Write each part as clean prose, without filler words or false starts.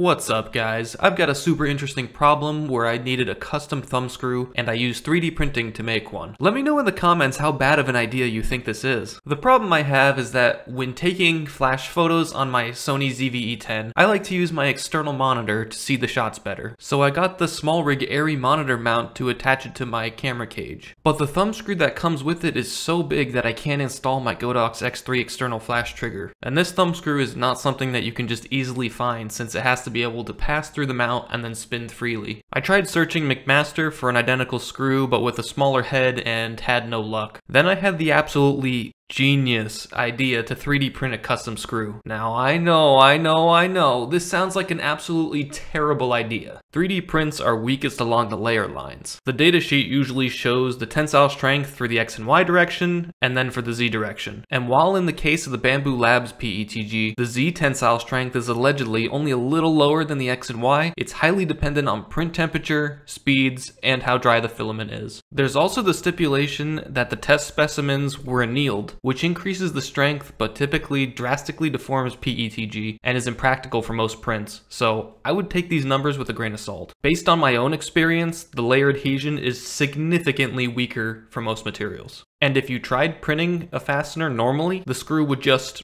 What's up guys? I've got a super interesting problem where I needed a custom thumb screw and I used 3D printing to make one. Let me know in the comments how bad of an idea you think this is. The problem I have is that when taking flash photos on my Sony ZV-E10, I like to use my external monitor to see the shots better. So I got the SmallRig Airy monitor mount to attach it to my camera cage. But the thumb screw that comes with it is so big that I can't install my Godox X3 external flash trigger. And this thumb screw is not something that you can just easily find since it has to be able to pass through the mount and then spin freely. I tried searching McMaster for an identical screw but with a smaller head and had no luck. Then I had the absolutely genius idea to 3D print a custom screw. Now I know, this sounds like an absolutely terrible idea. 3D prints are weakest along the layer lines. The datasheet usually shows the tensile strength for the X and Y direction, and then for the Z direction. And while in the case of the Bamboo Labs PETG, the Z tensile strength is allegedly only a little lower than the X and Y, it's highly dependent on print temperature, speeds, and how dry the filament is. There's also the stipulation that the test specimens were annealed, which increases the strength but typically drastically deforms PETG and is impractical for most prints, so I would take these numbers with a grain of salt. Based on my own experience, the layer adhesion is significantly weaker for most materials. And if you tried printing a fastener normally, the screw would just...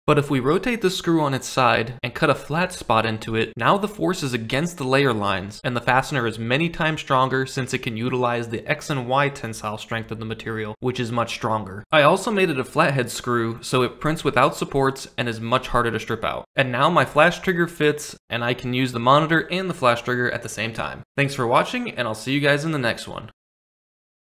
But if we rotate the screw on its side and cut a flat spot into it, now the force is against the layer lines, and the fastener is many times stronger since it can utilize the X and Y tensile strength of the material, which is much stronger. I also made it a flathead screw, so it prints without supports and is much harder to strip out. And now my flash trigger fits, and I can use the monitor and the flash trigger at the same time. Thanks for watching, and I'll see you guys in the next one.